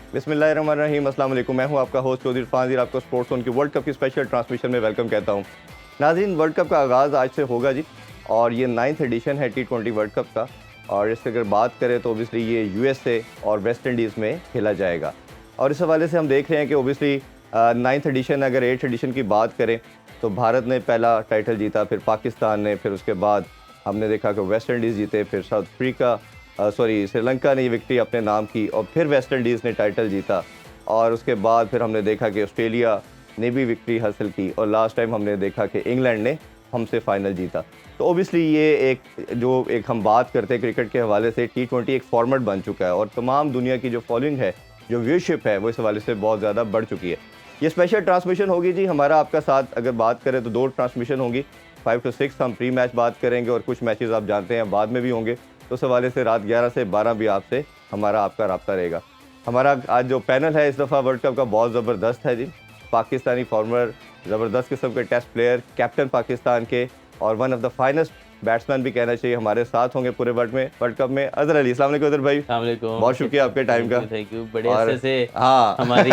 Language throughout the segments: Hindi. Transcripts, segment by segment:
बिस्मिल्लाहिर्रहमानिर्रहीम, अस्सलाम वालेकुम। मैं हूं आपका होस्ट चौधरी इरफान ज़ीर, आपको स्पोर्ट्स जोन की वर्ल्ड कप की स्पेशल ट्रांसमिशन में वेलकम कहता हूं। नाज़रीन, वर्ल्ड कप का आगाज़ आज से होगा जी, और ये 9th एडिशन है T20 वर्ल्ड कप का। और इससे अगर बात करें तो ओबियसली ये USA और वेस्ट इंडीज़ में खेला जाएगा। और इस हवाले से हम देख रहे हैं कि ओबियसली 9th एडिशन, अगर 8th एडिशन की बात करें तो भारत ने पहला टाइटल जीता, फिर पाकिस्तान ने, फिर उसके बाद हमने देखा कि वेस्ट इंडीज़ जीते, फिर साउथ अफ्रीका श्रीलंका ने ये विक्ट्री अपने नाम की, और फिर वेस्ट इंडीज़ ने टाइटल जीता। और उसके बाद फिर हमने देखा कि ऑस्ट्रेलिया ने भी विक्ट्री हासिल की, और लास्ट टाइम हमने देखा कि इंग्लैंड ने हमसे फाइनल जीता। तो ओबियसली ये एक हम बात करते हैं क्रिकेट के हवाले से, T20 एक फॉर्मेट बन चुका है, और तमाम दुनिया की जो फॉलोइंग है, जो व्यूअरशिप है, वो इस हवाले से बहुत ज़्यादा बढ़ चुकी है। ये स्पेशल ट्रांसमिशन होगी जी हमारा आपका साथ, अगर बात करें तो 2 ट्रांसमिशन होंगी, 5 to 6 हम प्री मैच बात करेंगे, और कुछ मैचेस आप जानते हैं बाद में भी होंगे। तो इस हवाले से रात 11 से 12 भी आपसे आपका रब्ता रहेगा। हमारा आज जो पैनल है इस दफ़ा वर्ल्ड कप का बहुत ज़बरदस्त है जी। पाकिस्तानी फॉर्मर, ज़बरदस्त किस्म के टेस्ट प्लेयर, कैप्टन पाकिस्तान के, और one of the finest batsman भी कहना चाहिए, हमारे साथ होंगे पूरे वर्ल्ड कप में। अज़हर अली, अस्सलाम वालेकुम अज़हर भाई। बहुत शुक्रिया आपके टाइम का। Thank you. बड़े अच्छे से हाँ हमारी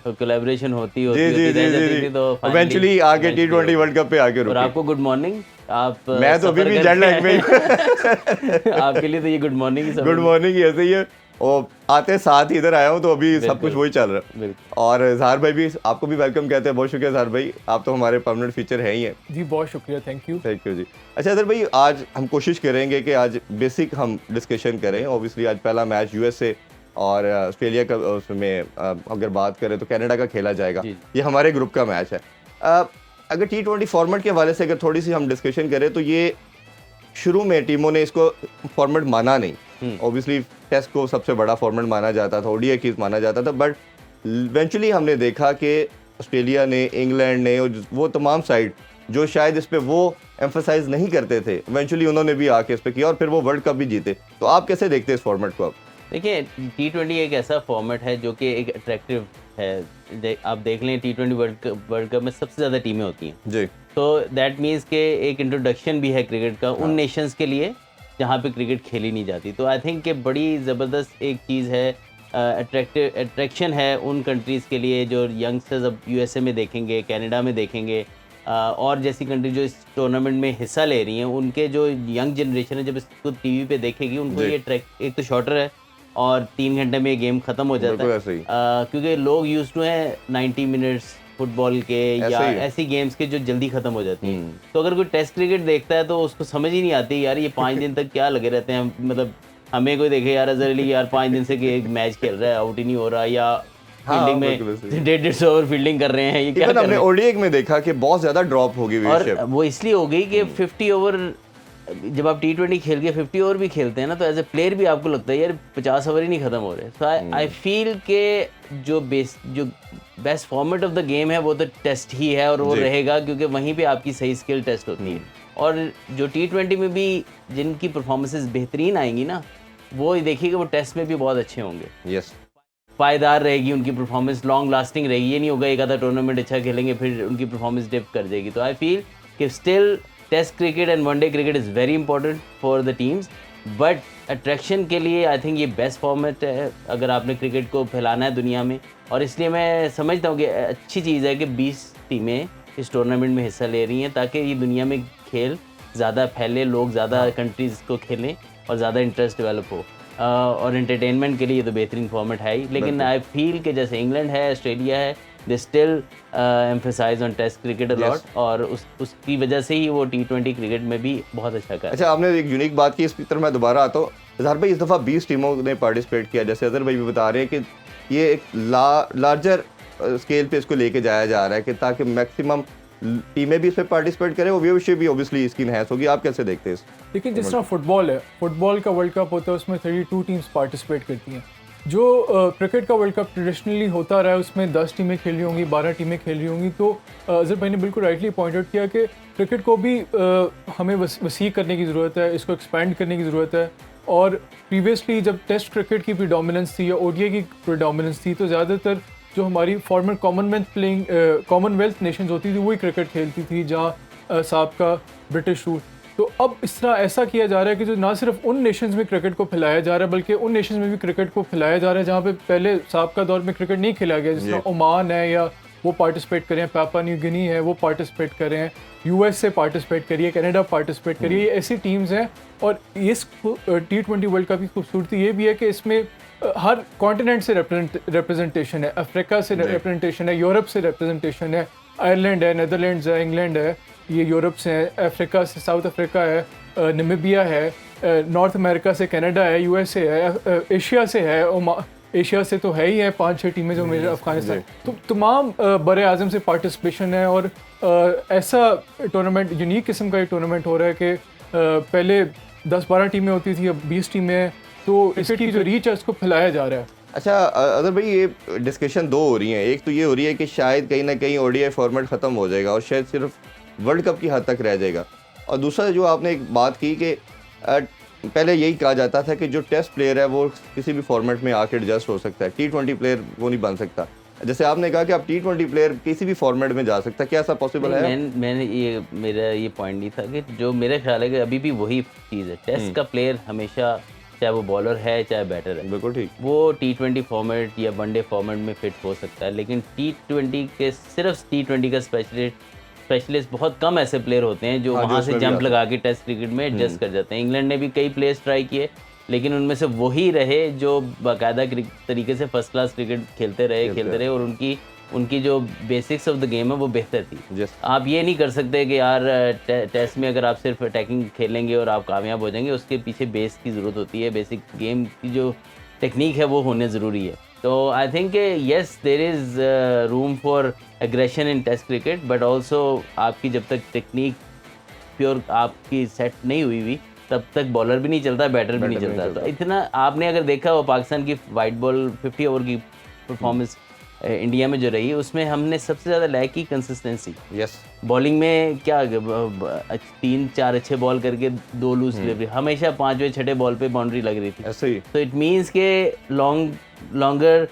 कोलैबोरेशन होती जी जी जी जी, तो इवेंचुअली आके T20 वर्ल्ड कप पे आके और रुके। आपको गुड मॉर्निंग। आप मैं तो अभी भी जेट लैग में आपके लिए तो ये गुड मॉर्निंग ही गुड मॉर्निंग ही ऐसे ही है, और आते साथ ही इधर आया हूँ, तो अभी सब कुछ वही चल रहा है। और ज़ाहर भाई भी, आपको भी वेलकम कहते हैं। बहुत शुक्रिया ज़ाहर भाई, आप तो हमारे परमानेंट फीचर हैं ही हैं जी। बहुत शुक्रिया, थैंक यू जी। अच्छा अज़हर भाई, आज हम कोशिश करेंगे कि आज बेसिक हम डिस्कशन करें। ऑब्वियसली आज पहला मैच USA और ऑस्ट्रेलिया का, उसमें अगर बात करें तो कनाडा का खेला जाएगा। ये हमारे ग्रुप का मैच है। अगर T20 फॉर्मेट के हवाले से अगर थोड़ी सी हम डिस्कशन करें तो ये शुरू में टीमों ने इसको फॉर्मेट माना नहीं। ऑब्वियसली टेस्ट को सबसे बड़ा फॉर्मेट माना जाता था, ODI की माना जाता था, बट इवेंचुअली हमने देखा कि ऑस्ट्रेलिया ने, इंग्लैंड ने, और वो तमाम साइड जो शायद इस पे वो एम्फसाइज नहीं करते थे, इवेंचुअली उन्होंने भी आके इस पे किया, और फिर वो वर्ल्ड कप भी जीते। तो आप कैसे देखते हैं इस फॉर्मेट को? आप देखिए, T20 एक ऐसा फॉर्मेट है जो कि एक अट्रैक्टिव है। आप देख लें, T20 वर्ल्ड कप में सबसे ज़्यादा टीमें होती हैं जी। तो दैट मीन्स के एक इंट्रोडक्शन भी है क्रिकेट का उन नेशंस के लिए जहाँ पे क्रिकेट खेली नहीं जाती। तो आई थिंक कि बड़ी ज़बरदस्त एक चीज़ है, अट्रैक्शन है उन कंट्रीज़ के लिए जो यंगस्टर्स अब USA में देखेंगे, कनाडा में देखेंगे, और जैसी कंट्री जो इस टूर्नामेंट में हिस्सा ले रही हैं, उनके जो यंग जनरेशन है जब इसको टीवी पे देखेगी, उनको ये एक तो शॉर्टर है और 3 घंटे में ये गेम ख़त्म हो जाता है, क्योंकि लोग यूज्ड टू हैं 90 मिनट्स फुटबॉल के या ऐसी गेम्स के जो जल्दी ख़त्म हो जाती हैं। तो अगर कोई टेस्ट क्रिकेट देखता है तो उसको समझ ही नहीं आती यार ये 5 दिन तक क्या लगे रहते हैं। मतलब हमें कोई देखे यार अज़हर अली यार 5 दिन से एक मैच खेल रहा है, आउट ही नहीं हो रहा, या फील्डिंग में 150 ओवर फील्डिंग कर रहे हैं, ये क्या कर रहे हैं। हमने ODI में देखा कि बहुत ज़्यादा ड्रॉप हो गई, और वो इसलिए हो गई कि 50 ओवर, जब आप T20 खेल के 50 ओवर भी खेलते हैं ना, तो एज ए प्लेयर भी आपको लगता है यार 50 ओवर ही नहीं खत्म हो रहे। तो आई फील के जो best format of the game है वो तो टेस्ट ही है, और वो रहेगा क्योंकि वहीं पे आपकी सही स्किल टेस्ट होती है। और जो T20 में भी जिनकी परफॉर्मेंसेस बेहतरीन आएंगी ना, वो देखिएगा वो टेस्ट में भी बहुत अच्छे होंगे। पायदार रहेगी उनकी परफॉर्मेंस, लॉन्ग लास्टिंग रहेगी। ये नहीं होगा एक आधा टूर्नामेंट अच्छा खेलेंगे फिर उनकी परफॉर्मेंस डिप कर जाएगी। तो आई फील कि still test cricket and one day cricket is very important for the teams, but attraction के लिए आई थिंक ये बेस्ट फॉर्मेट है अगर आपने क्रिकेट को फैलाना है दुनिया में। और इसलिए मैं समझता हूँ कि अच्छी चीज़ है कि 20 टीमें इस टूर्नामेंट में हिस्सा ले रही हैं, ताकि ये दुनिया में खेल ज़्यादा फैले, लोग ज़्यादा कंट्रीज़ को खेलें और ज़्यादा इंटरेस्ट डेवलप हो। और एंटरटेनमेंट के लिए ये तो बेहतरीन फॉर्मेट है ही, लेकिन आई फील कि जैसे इंग्लैंड है, ऑस्ट्रेलिया है, they still emphasize on test cricket a lot, और उसकी वजह से ही वो T20 क्रिकेट में भी बहुत अच्छा कर। अच्छा, आपने एक यूनिक बात की, इस तरफ मैं दोबारा आता हूँ। ज़ाहर भाई, इस दफ़ा 20 टीमों ने पार्टिसिपेट किया, जैसे अज़हर भाई भी बता रहे हैं कि ये एक लार्जर स्केल पे इसको लेके जाया जा रहा है कि ताकि मैक्सिमम टीमें भी इस पर पार्टिसिपेट करें, और व्यूअरशिप भी ऑब्वियसली इसकी इनहैंस होगी। आप कैसे देखते हैं इस? लेकिन जिस तरह फुटबॉल है, फुटबॉल का वर्ल्ड कप होता है, उसमें 32 टीम्स पार्टिसिपेट करती हैं। जो क्रिकेट का वर्ल्ड कप ट्रेडिशनली होता रहा है उसमें 10 टीमें खेल रही होंगी, 12 टीमें खेल रही होंगी। तो अज़हर भाई ने बिल्कुल राइटली पॉइंट आउट किया कि क्रिकेट को भी हमें वसी करने की ज़रूरत है, इसको एक्सपेंड करने की ज़रूरत है। और प्रीवियसली जब टेस्ट क्रिकेट की प्रीडोमिनेंस थी या ODI की प्रीडोमिनेंस थी, तो ज़्यादातर जो हमारी फॉर्मर कॉमनवेल्थ नेशंस होती थी वही क्रिकेट खेलती थी, जहाँ साहब का ब्रिटिश रूल। तो अब इस तरह ऐसा किया जा रहा है कि जो ना सिर्फ उन नेशंस में क्रिकेट को फैलाया जा रहा है बल्कि उन नेशंस में भी क्रिकेट को फैलाया जा रहा है जहाँ पे पहले साबका दौर में क्रिकेट नहीं खेला गया, जिस तरह ओमान है या वो पार्टिसिपेट कर रहे हैं, पापुआ न्यू गिनी है वो पार्टिसिपेट कर रहे हैं, यूएस से पार्टिसिपेट करिए, कनाडा पार्टिसिपेट करिए, ये ऐसी टीम्स हैं। और इस T20 वर्ल्ड कप की खूबसूरती ये भी है कि इसमें हर कॉन्टिनेंट से रिप्रेजेंटेशन है, अफ्रीका से रिप्रेजेंटेशन है, यूरोप से रिप्रेजेंटेशन है, आयरलैंड है, नीदरलैंड्स है, इंग्लैंड है, ये यूरोप से है, अफ्रीका से साउथ अफ्रीका है, नमीबिया है, नॉर्थ अमेरिका से कनाडा है, यूएसए है, एशिया से है, एशिया से तो है ही है 5-6 टीमें जो मेरे अफगानिस्तान, तो तमाम बड़े आज़म से पार्टिसिपेशन है। और ऐसा टूर्नामेंट यूनिक किस्म का ये टूर्नामेंट हो रहा है कि पहले 10-12 टीमें होती थी, अब 20 टीमें हैं, तो इसकी जो रीच है उसको फैलाया जा रहा है। अच्छा अदर भाई, ये डिस्कशन दो हो रही हैं। एक तो ये हो रही है कि शायद कहीं ना कहीं ओडीआई फॉर्मेट ख़त्म हो जाएगा और शायद सिर्फ वर्ल्ड कप की हद तक रह जाएगा, और दूसरा जो आपने एक बात की कि पहले यही कहा जाता था कि जो टेस्ट प्लेयर है वो किसी भी फॉर्मेट में आके एडजस्ट हो सकता है, T20 प्लेयर वो नहीं बन सकता। जैसे आपने कहा कि आप T20 प्लेयर किसी भी फॉर्मेट में जा सकता है, क्या ऐसा पॉसिबल है? मैंने ये मेरा ये पॉइंट नहीं था कि जो मेरा ख्याल है कि अभी भी वही चीज़ है, टेस्ट का प्लेयर हमेशा चाहे वो बॉलर है चाहे बैटर है, बिल्कुल ठीक, वो T20 फॉर्मेट या वनडे फॉर्मेट में फिट हो सकता है, लेकिन T20 के सिर्फ T20 का स्पेशलिस्ट बहुत कम ऐसे प्लेयर होते हैं जो वहाँ से जंप लगा के टेस्ट क्रिकेट में एडजस्ट कर जाते हैं। इंग्लैंड ने भी कई प्लेयर्स ट्राई किए, लेकिन उनमें से वही रहे जो बाकायदा तरीके से फर्स्ट क्लास क्रिकेट खेलते रहे और उनकी जो बेसिक्स ऑफ द गेम है वो बेहतर थी। आप ये नहीं कर सकते कि यार टेस्ट में अगर आप सिर्फ अटैकिंग खेलेंगे और आप कामयाब हो जाएंगे, उसके पीछे बेस की ज़रूरत होती है, बेसिक गेम की जो टेक्निक है वो होने ज़रूरी है। तो I think yes there is room for aggression in test cricket, but also आपकी जब तक टेक्निक प्योर आपकी सेट नहीं हुई तब तक बॉलर भी नहीं चलता, बैटर भी नहीं चलता। तो इतना आपने अगर देखा हो पाकिस्तान की वाइट बॉल 50 ओवर की परफॉर्मेंस इंडिया में जो रही, उसमें हमने सबसे ज़्यादा लैक की कंसिस्टेंसी। बॉलिंग में क्या 3-4 अच्छे बॉल करके 2 लूज डिलीवरी, हमेशा 5वें 6ठे बॉल पे बाउंड्री लग रही थी ऐसे ही। तो इट मीन्स के longer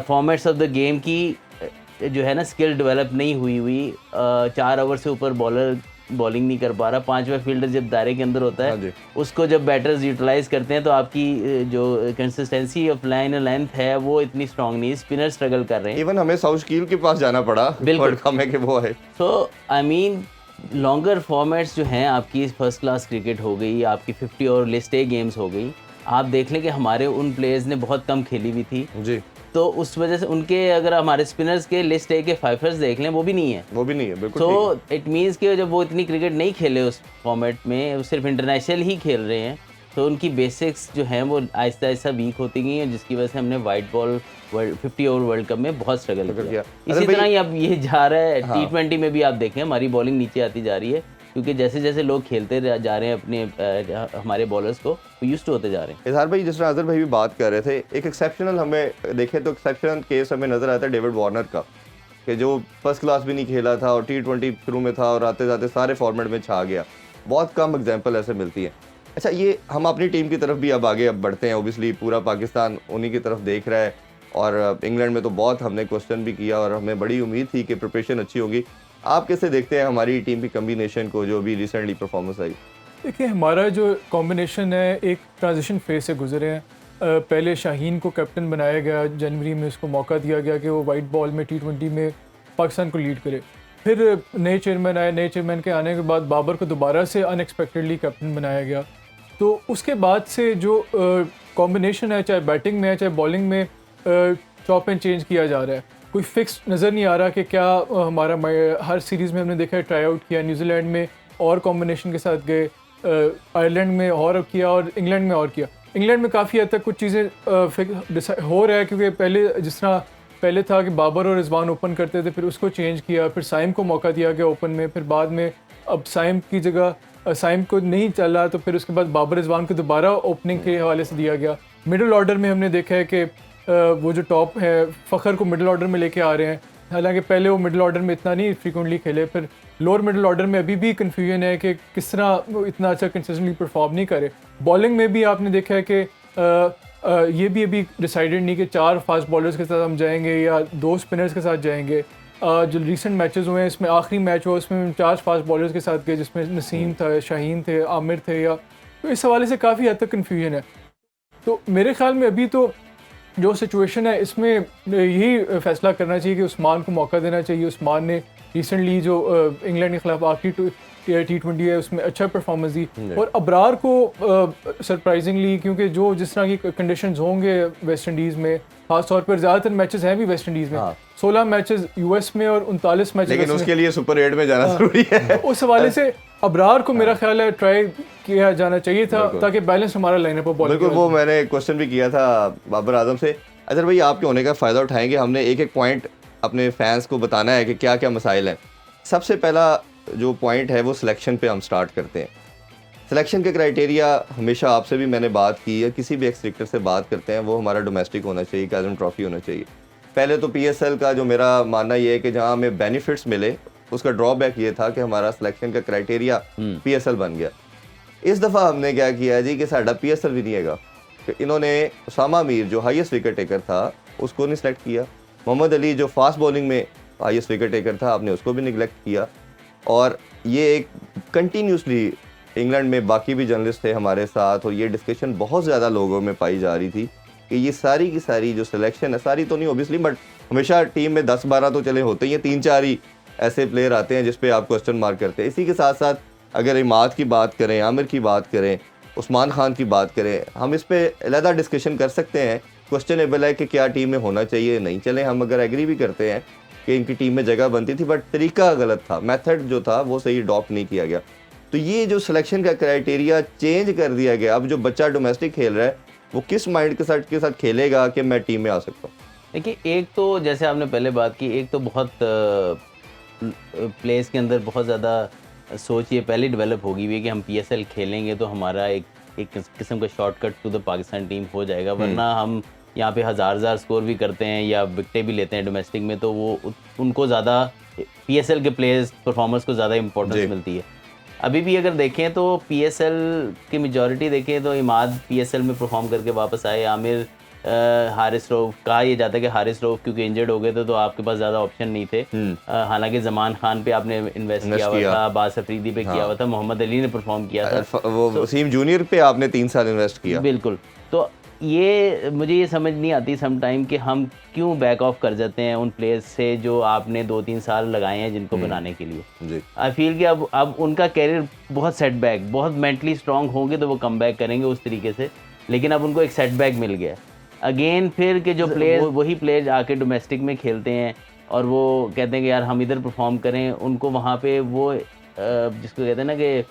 formats of the game की जो है ना स्किल डेवलप नहीं हुई 4 ओवर से ऊपर बॉलर बॉलिंग नहीं कर पा रहा, 5वां फील्डर जब दायरे के अंदर होता है उसको जब बैटर्स यूटिलाइज करते हैं तो आपकी जो कंसिस्टेंसी ऑफ लाइन और लेंथ है वो इतनी स्ट्रांग नहीं, स्पिनर स्ट्रगल कर रहे हैं। इवन हमें साउथ कील के पास जाना पड़ा, बिल्कुल कम है कि वो है। सो आई मीन लॉन्गर फॉर्मेट्स जो हैं, आपकी फर्स्ट क्लास क्रिकेट हो गई, आपकी 50 ओवर लिस्ट ए गेम्स हो गई, आप देख लें कि हमारे उन प्लेयर्स ने बहुत कम खेली हुई थी जी, तो उस वजह से उनके अगर हमारे स्पिनर्स के लिस्ट ए के फाइफर्स देख लें वो भी नहीं है बिल्कुल। तो इट मीन्स कि जब वो इतनी क्रिकेट नहीं खेले उस फॉर्मेट में, सिर्फ इंटरनेशनल ही खेल रहे हैं, तो उनकी बेसिक्स जो हैं वो आहिस्ता आहिस्ता वीक होती गई हैं, जिसकी वजह से हमने white ball 50 over world cup में बहुत स्ट्रगल किया। इसी तरह ही अब ये जा रहा है T20 में भी, आप देखें हमारी बॉलिंग नीचे आती जा रही है क्योंकि जैसे जैसे लोग खेलते जा रहे हैं अपने हमारे बॉलर्स को यूज्ड होते जा रहे हैं। इजहार भाई, जिस तरह अजहर भाई भी बात कर रहे थे, एक एक्सेप्शनल हमें देखें तो एक्सेप्शनल केस हमें नज़र आता है डेविड वार्नर का, कि जो फर्स्ट क्लास भी नहीं खेला था और T20 शुरू में था और आते जाते सारे फॉर्मेट में छा गया। बहुत कम एग्जाम्पल ऐसे मिलती हैं। अच्छा, ये हम अपनी टीम की तरफ भी अब आगे बढ़ते हैं, ओबियसली पूरा पाकिस्तान उन्हीं की तरफ देख रहा है, और इंग्लैंड में तो बहुत हमने क्वेश्चन भी किया और हमें बड़ी उम्मीद थी कि प्रिपरेशन अच्छी होगी। आप कैसे देखते हैं हमारी टीम की कम्बिनेशन को जो भी रिसेंटली परफॉर्मेंस आई? देखिए, हमारा जो कॉम्बिनेशन है एक ट्रांजिशन फेज से गुजरे हैं। पहले शाहीन को कैप्टन बनाया गया, जनवरी में उसको मौका दिया गया कि वो वाइट बॉल में T20 में पाकिस्तान को लीड करे। फिर नए चेयरमैन आए, नए चेयरमैन के आने के बाद बाबर को दोबारा से अनएक्सपेक्टेडली कैप्टन बनाया गया। तो उसके बाद से जो कॉम्बिनेशन है, चाहे बैटिंग में है चाहे बॉलिंग में, चॉप एंड चेंज किया जा रहा है। कोई फिक्स नज़र नहीं आ रहा कि क्या हमारा हर सीरीज़ में हमने देखा है ट्राई आउट किया, न्यूजीलैंड में और कॉम्बिनेशन के साथ गए, आयरलैंड में और किया और इंग्लैंड में और किया। इंग्लैंड में काफ़ी हद तक कुछ चीज़ें हो रहा है क्योंकि पहले जिस तरह पहले था कि बाबर और रिजवान ओपन करते थे, फिर उसको चेंज किया, फिर साइम को मौका दिया गया ओपन में, फिर बाद में अब साइम की जगह साइम को नहीं चला तो फिर उसके बाद बाबर रिजवान को दोबारा ओपनिंग के हवाले से दिया गया। मिडिल ऑर्डर में हमने देखा है कि वो जो टॉप है फ़खर को मिडिल ऑर्डर में लेके आ रहे हैं, हालांकि पहले वो मिडिल ऑर्डर में इतना नहीं फ्रीक्वेंटली खेले। फिर लोअर मिडिल ऑर्डर में अभी भी कन्फ्यूजन है कि किस तरह वो इतना अच्छा कंसिस्टेंटली परफॉर्म नहीं करे। बॉलिंग में भी आपने देखा है कि ये भी अभी डिसाइडेड नहीं कि 4 फास्ट बॉलर्स के साथ हम जाएंगे या 2 स्पिनर्स के साथ जाएंगे। जो रिसेंट मैचेस हुए हैं, इसमें आखिरी मैच हुआ उसमें 4 फास्ट बॉलर्स के साथ गए, जिसमें नसीम था, शाहीन थे, आमिर थे, या तो इस हवाले से काफ़ी हद तक कन्फ्यूजन है। तो मेरे ख्याल में अभी तो जो सिचुएशन है इसमें यही फैसला करना चाहिए कि उस्मान को मौका देना चाहिए। उस्मान ने रिसेंटली जो इंग्लैंड के खिलाफ आखिरी T20 है उसमें अच्छा परफॉर्मेंस दी, और अबरार को सरप्राइजिंगली, क्योंकि जो जिस तरह की कंडीशंस होंगे वेस्ट इंडीज़ में, खास तौर पर ज़्यादातर मैचेस हैं भी वेस्ट इंडीज़ में, 16 मैचेस यूएस में और 39 मैचेस, लेकिन उसके लिए सुपर 8 में जाना जरूरी है। उस हवाले से अबरार को मेरा ख्याल है ट्राई किया जाना चाहिए था, ताकि बैलेंस हमारा लाइनअप हो। बिल्कुल, वो मैंने क्वेश्चन भी किया था बाबर आजम से। अजहर भाई, आपके होने का फ़ायदा उठाएंगे, हमने एक एक पॉइंट अपने फैंस को बताना है कि क्या क्या मसाइल हैं। सबसे पहला जो पॉइंट है वो सिलेक्शन पे हम स्टार्ट करते हैं। सिलेक्शन के क्राइटेरिया हमेशा आपसे भी मैंने बात की है, किसी भी एक्स से बात करते हैं, वो हमारा डोमेस्टिक होना चाहिए, कैज़न ट्रॉफी होना चाहिए। पहले तो PSL का जो मेरा मानना ये है कि जहाँ हमें बेनिफिट्स मिले, उसका ड्रॉबैक ये था कि हमारा सिलेक्शन का क्राइटेरिया PSL बन गया। इस दफ़ा हमने क्या किया जी कि साडा PSL भी नहीं हैगा, कि इन्होंने उसामा मीर जो हाईएस्ट विकेट टेकर था उसको नहीं सेलेक्ट किया, मोहम्मद अली जो फास्ट बॉलिंग में हाईएस्ट विकेट टेकर था आपने उसको भी निगलेक्ट किया। और ये एक कंटिन्यूसली इंग्लैंड में बाकी भी जर्नलिस्ट थे हमारे साथ, और ये डिस्कशन बहुत ज़्यादा लोगों में पाई जा रही थी कि ये सारी की सारी जो सिलेक्शन है, सारी तो नहीं ओबियसली, बट हमेशा टीम में 10-12 तो चले होते ही हैं, 3-4 ही ऐसे प्लेयर आते हैं जिस पे आप क्वेश्चन मार्क करते हैं। इसी के साथ साथ अगर इमाद की बात करें, आमिर की बात करें, उस्मान खान की बात करें, हम इस पे अलहदा डिस्कशन कर सकते हैं। क्वेश्चनेबल है कि क्या टीम में होना चाहिए, नहीं। चले हम अगर एग्री भी करते हैं कि इनकी टीम में जगह बनती थी, बट तरीका गलत था, मेथड जो था वो सही अडॉप्ट नहीं किया गया। तो ये जो सिलेक्शन का क्राइटेरिया चेंज कर दिया गया, अब जो बच्चा डोमेस्टिक खेल रहा है वो किस माइंड के साथ खेलेगा कि मैं टीम में आ सकता हूँ। देखिए, एक तो जैसे आपने पहले बात की, एक तो बहुत प्लेस के अंदर बहुत ज़्यादा सोच ये पहले डेवलप होगी हुई है कि हम PSL खेलेंगे तो हमारा एक किस्म का shortcut to the Pakistan team हो जाएगा, वरना हम यहाँ पे हज़ार स्कोर भी करते हैं या विकटें भी लेते हैं डोमेस्टिक में, तो वो उनको ज़्यादा PSL के प्लेयर्स परफॉर्मर्स को ज़्यादा इंपॉर्टेंस मिलती है। अभी भी अगर देखें तो PSL की मेजॉरिटी देखें तो इमाद PSL में परफॉर्म करके वापस आए, आमिर, हारिस रऊफ, कहा यह जाता है कि हारिस रऊफ क्योंकि इंजर्ड हो गए थे तो आपके पास ज़्यादा ऑप्शन नहीं थे। हालांकि जमान खान पे आपने इन्वेस्ट किया हुआ था, अब्बास अफरीदी पे किया हुआ था, मोहम्मद अली ने परफॉर्म किया था, वो वसीम जूनियर पे आपने 3 साल इन्वेस्ट किया। बिल्कुल। तो ये मुझे ये समझ नहीं आती सम टाइम कि हम क्यों बैक ऑफ कर जाते हैं उन प्लेयर्स से जो आपने 2-3 साल लगाए हैं जिनको बनाने के लिए। आई फील कि अब उनका कैरियर बहुत सेटबैक, बहुत मेंटली स्ट्रांग होंगे तो वो कम बैक करेंगे उस तरीके से, लेकिन अब उनको एक सेटबैक मिल गया अगेन फिर के जो प्लेयर वही प्लेयर आके डोमेस्टिक में खेलते हैं और वो कहते हैं कि यार हम इधर परफॉर्म करें, उनको वहाँ पे वो जिसको कहते हैं ना कि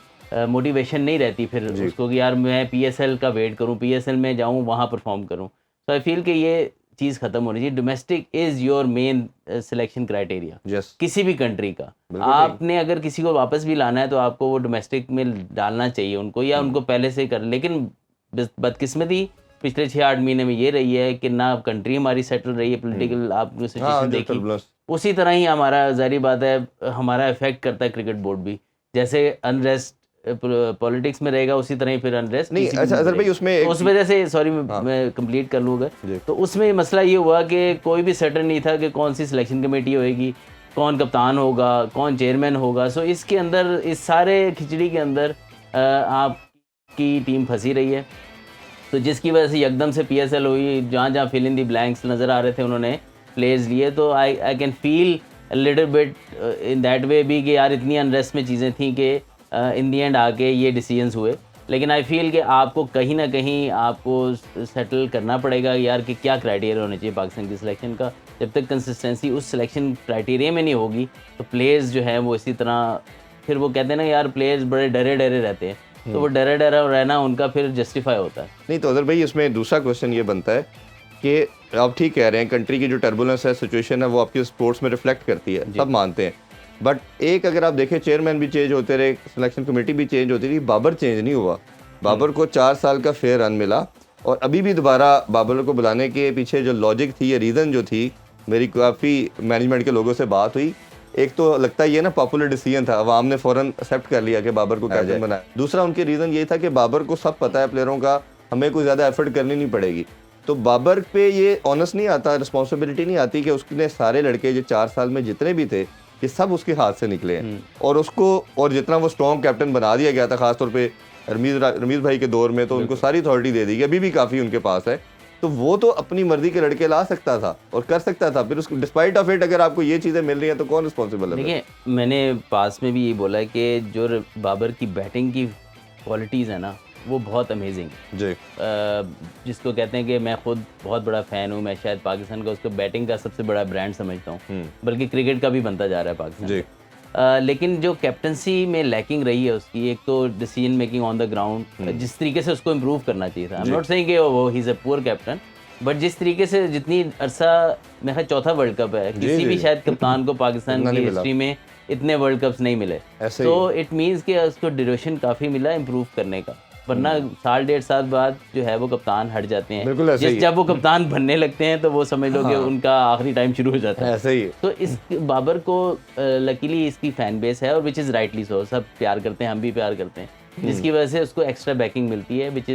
मोटिवेशन नहीं रहती फिर उसको कि यार मैं PSL का वेट करूं, PSL में जाऊं, वहां परफॉर्म करूं। सो आई फील कि ये चीज़ ख़त्म होनी चाहिए। Domestic is your main selection criteria किसी भी कंट्री का। आपने अगर किसी को वापस भी लाना है तो आपको वो डोमेस्टिक में डालना चाहिए उनको, या उनको पहले से कर। लेकिन बदकिस्मती पिछले 6-8 महीने में ये रही है कि ना कंट्री हमारी सेटल रही है, पॉलिटिकल आपने सिचुएशन देखी, उसी तरह ही हमारा ज़ाहिर बात है हमारा इफेक्ट करता है क्रिकेट बोर्ड भी। जैसे अनरेस्ट पॉलिटिक्स में रहेगा उसी तरह ही फिर अनरेस्ट नहीं। अच्छा अजहर भाई, उस वजह से सॉरी मैं कंप्लीट कर लूँगा। तो उसमें मसला ये हुआ कि कोई भी सर्टन नहीं था कि कौन सी सिलेक्शन कमेटी होएगी, कौन कप्तान होगा, कौन चेयरमैन होगा। सो इसके अंदर, इस सारे खिचड़ी के अंदर आपकी टीम फंसी रही है। तो जिसकी वजह से एकदम से PSL हुई, जहाँ जहाँ फिल इन दी ब्लैंक्स नज़र आ रहे थे उन्होंने प्लेयर्स लिए। तो I can feel little bit in that way भी कि यार इतनी अनरेस्ट में चीज़ें थी कि इन दी एंड आके ये डिसीजंस हुए। लेकिन आई फील कि आपको कहीं ना कहीं आपको सेटल करना पड़ेगा यार कि क्या क्राइटेरिया होना चाहिए पाकिस्तान की सिलेक्शन का। जब तक कंसिस्टेंसी उस सिलेक्शन क्राइटेरिया में नहीं होगी तो प्लेयर्स जो है वो इसी तरह, फिर वो कहते हैं ना यार प्लेयर्स बड़े डरे रहते हैं, तो वो डरा रहना उनका फिर जस्टिफाई होता है। नहीं तो अजहर भाई, इसमें दूसरा क्वेश्चन ये बनता है कि आप ठीक कह रहे हैं, कंट्री की जो टर्बुलेंस है, सिचुएशन है, वो आपकी स्पोर्ट्स में रिफ्लेक्ट करती है, सब मानते हैं। बट एक अगर आप देखें, चेयरमैन भी चेंज होते रहे, सिलेक्शन कमेटी भी चेंज होती रही, बाबर चेंज नहीं हुआ। बाबर को 4 साल का फेयर रन मिला, और अभी भी दोबारा बाबर को बुलाने के पीछे जो लॉजिक थी या रीज़न जो थी, मेरी काफ़ी मैनेजमेंट के लोगों से बात हुई। एक तो लगता है ये ना पॉपुलर डिसीजन था, अवाम ने फ़ौरन एक्सेप्ट कर लिया कि बाबर को कैप्टन बनाया। दूसरा उनके रीज़न ये था कि बाबर को सब पता है प्लेयरों का, हमें कोई ज़्यादा एफर्ट करनी नहीं पड़ेगी। तो बाबर पे ये ऑनस नहीं आता, रिस्पॉन्सिबिलिटी नहीं आती कि उसने सारे लड़के जो 4 साल में जितने भी थे ये सब उसके हाथ से निकले हैं और उसको, और जितना वो स्ट्रॉन्ग कैप्टन बना दिया गया था खासतौर पे रमीज भाई के दौर में, तो उनको सारी अथॉरिटी दे दी गई, अभी भी काफ़ी उनके पास है, तो वो तो अपनी मर्जी के लड़के ला सकता था और कर सकता था। फिर उसको डिस्पाइट ऑफ इट अगर आपको ये चीज़ें मिल रही हैं तो कौन रिस्पॉन्सिबल है? देखिए, मैंने पास में भी ये बोला है कि जो बाबर की बैटिंग की क्वालिटीज़ है ना वो बहुत अमेजिंग है जी। जिसको कहते हैं कि मैं खुद बहुत बड़ा फ़ैन हूँ, मैं शायद पाकिस्तान का उसको बैटिंग का सबसे बड़ा ब्रांड समझता हूँ, बल्कि क्रिकेट का भी बनता जा रहा है पाकिस्तान जी। लेकिन जो कैप्टनसी में लैकिंग रही है उसकी, एक तो decision making on the ground, जिस तरीके से उसको इम्प्रूव करना चाहिए था। आई एम नॉट सेइंग कि वो he is a poor captain, but जिस तरीके से जितनी अरसा, मेरा ख्याल चौथा वर्ल्ड कप है, किसी भी शायद कप्तान को पाकिस्तान की हिस्ट्री में इतने वर्ल्ड कप्स नहीं मिले, तो इट मीन्स कि उसको ड्यूरेशन काफ़ी मिला इम्प्रूव करने का, वरना साल 1.5 साल बाद जो है वो कप्तान हट जाते हैं। जब वो कप्तान बनने लगते हैं तो वो समझ लो कि उनका आखिरी टाइम शुरू हो जाता है। ऐसे ही तो इस बाबर को लकीली इसकी फैन बेस है और विच इज़ राइटली सो, सब प्यार करते हैं, हम भी प्यार करते हैं, जिसकी वजह से उसको एक्स्ट्रा बैकिंग मिलती है, विच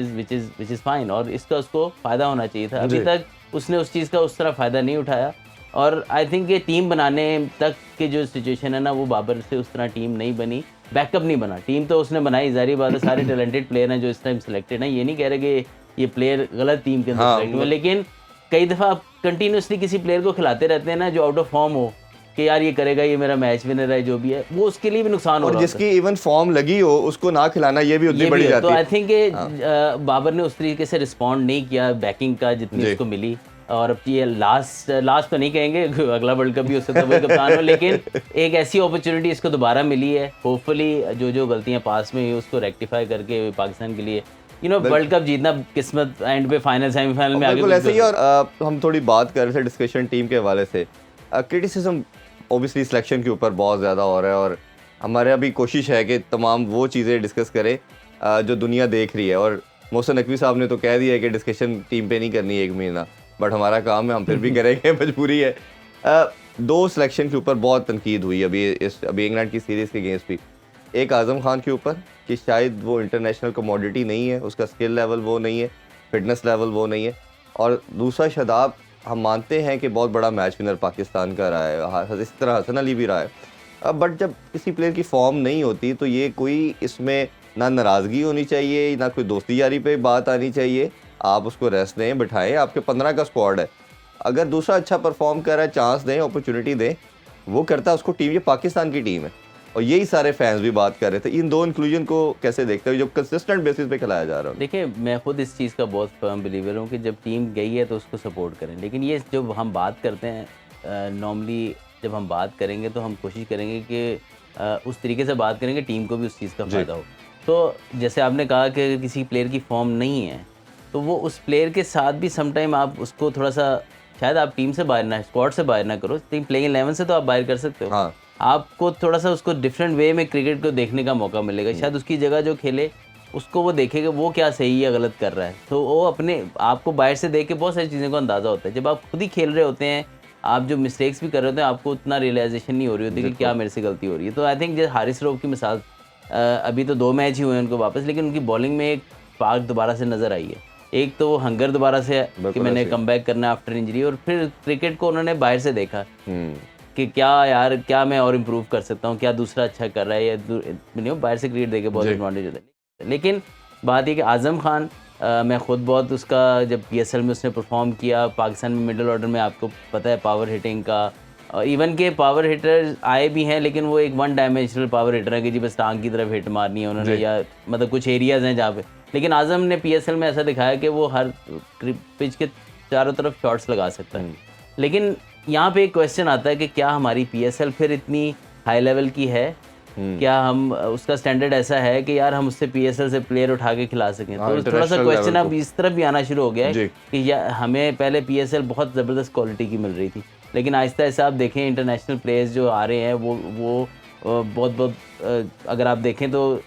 इज़ फाइन, और इसका उसको फ़ायदा होना चाहिए था। अभी तक उसने उस चीज़ का उस तरह फ़ायदा नहीं उठाया, और आई थिंक ये टीम बनाने तक के जो सिचुएशन है ना, वो बाबर से उस तरह टीम नहीं बनी, बैकअप नहीं बना। टीम तो उसने बनाई, जारी बात है, सारे टैलेंटेड प्लेयर हैं जो इस टाइम सिलेक्टेड हैं, ये नहीं कह रहे कि ये प्लेयर गलत टीम के अंदर सिलेक्ट हुए, लेकिन कई दफ़ा आप कंटिन्यूसली किसी प्लेयर को खिलाते रहते हैं ना जो आउट ऑफ फॉर्म हो, कि यार ये करेगा, ये मेरा मैच विनर है, जो भी है, वो उसके लिए भी नुकसान हो रहा है। और जिसकी इवन फॉर्म लगी हो उसको ना खिलाना, ये भी उतनी बड़ी जाती है। तो आई थिंक बाबर ने उस तरीके से रिस्पॉन्ड नहीं किया बैकिंग का जितनी उसको मिली, और अब ये लास्ट तो नहीं कहेंगे, अगला वर्ल्ड कप भी उससे तो वही कप्तान हो, लेकिन एक ऐसी अपॉर्चुनिटी इसको दोबारा मिली है। होपफुली जो गलतियां पास में हुई उसको रेक्टिफाई करके पाकिस्तान के लिए वर्ल्ड कप जीतना, किस्मत एंड पे फाइनल सेमीफाइनल में आगे। बिल्कुल ऐसे ही। और हम थोड़ी बात कर रहे थे डिस्कशन टीम के हवाले से, क्रिटिसिज्म ऑब्वियसली सिलेक्शन के ऊपर बहुत ज़्यादा हो रहा है, और हमारे अभी कोशिश है कि तमाम वो चीज़ें डिस्कस करें जो दुनिया देख रही है। और मोहसिन नकवी साहब ने तो कह दिया है कि डिस्कशन टीम पे नहीं करनी 1 महीना, बट हमारा काम है, हम फिर भी करेंगे, मजबूरी है। 2 सिलेक्शन के ऊपर बहुत तनकीद हुई अभी इंग्लैंड की सीरीज़ के अगेंस्ट भी। एक आज़म खान के ऊपर कि शायद वो इंटरनेशनल कमोडिटी नहीं है, उसका स्किल लेवल वो नहीं है, फिटनेस लेवल वो नहीं है, और दूसरा शादाब, हम मानते हैं कि बहुत बड़ा मैच विनर पाकिस्तान का रहा है, इस तरह हसन अली भी रहा है, बट जब किसी प्लेयर की फॉर्म नहीं होती तो ये कोई इसमें ना नाराज़गी होनी चाहिए, ना कोई दोस्ती यारी पे बात आनी चाहिए। आप उसको रेस्ट दें, बिठाएं, आपके 15 का स्क्वाड है, अगर दूसरा अच्छा परफॉर्म कर रहा है, चांस दें, अपॉर्चुनिटी दें, वो करता है उसको टीम, ये पाकिस्तान की टीम है। और यही सारे फैंस भी बात कर रहे थे। इन 2 इंक्लूजन को कैसे देखते हो जो कंसिस्टेंट बेसिस पे खिलाया जा रहा है? देखिए, मैं खुद इस चीज़ का बहुत फर्म बिलीवर हूँ कि जब टीम गई है तो उसको सपोर्ट करें, लेकिन ये जो हम बात करते हैं नॉर्मली, जब हम बात करेंगे तो हम कोशिश करेंगे कि उस तरीके से बात करेंगे टीम को भी उस चीज़ का फ़ायदा हो। तो जैसे आपने कहा कि अगर किसी प्लेयर की फॉर्म नहीं है तो वो उस प्लेयर के साथ भी समटाइम आप उसको थोड़ा सा, शायद आप टीम से बाहर ना, स्क्वाड से बाहर ना करो, टीम प्लेइंग 11 से तो आप बाहर कर सकते हो। हाँ। आपको थोड़ा सा उसको डिफरेंट वे में क्रिकेट को देखने का मौका मिलेगा, शायद उसकी जगह जो खेले उसको वो देखेगा वो क्या सही या गलत कर रहा है, तो वो अपने आपको बाहर से देख के बहुत सारी चीज़ों का अंदाज़ा होता है। जब आप खुद ही खेल रहे होते हैं, आप जो मिस्टेक्स भी कर रहे होते हैं, आपको उतना रियलाइजेशन नहीं हो रही होती कि क्या मेरे से गलती हो रही है। तो आई थिंक जैसे हारिस रऊफ की मिसाल, अभी तो 2 मैच ही हुए हैं उनको वापस, लेकिन उनकी बॉलिंग में एक स्पार्क दोबारा से नज़र आई है। एक तो वो हंगर दोबारा से कि मैंने कम बैक करना है आफ्टर इंजरी, और फिर क्रिकेट को उन्होंने बाहर से देखा कि क्या यार, क्या मैं और इम्प्रूव कर सकता हूँ, क्या दूसरा अच्छा कर रहा है, या बाहर से क्रिकेट देखे बहुत एडवांटेज होता है। लेकिन बात ये कि आज़म खान, मैं ख़ुद बहुत उसका, जब PSL में उसने परफॉर्म किया, पाकिस्तान में मिडिल ऑर्डर में आपको पता है पावर हिटिंग का, इवन के पावर हिटर आए भी हैं, लेकिन वो एक 1 डायमेंशनल पावर हिटर है कि जी बस टांग की तरफ हिट मारनी है उन्होंने, या मतलब कुछ एरियाज़ हैं जहाँ पे। लेकिन आज़म ने PSL में ऐसा दिखाया कि वो हर पिच के चारों तरफ शॉट्स लगा सकता है। लेकिन यहाँ पे एक क्वेश्चन आता है कि क्या हमारी PSL फिर इतनी हाई लेवल की है, क्या हम उसका स्टैंडर्ड ऐसा है कि यार हम उससे PSL से प्लेयर उठा के खिला सकें? तो थोड़ा सा क्वेश्चन अब इस तरफ भी आना शुरू हो गया है कि या हमें पहले PSL बहुत ज़बरदस्त क्वालिटी की मिल रही थी, लेकिन आहिस्ता आहिस्ता आप देखें इंटरनेशनल प्लेयर्स जो आ रहे हैं वो बहुत अगर आप देखें तो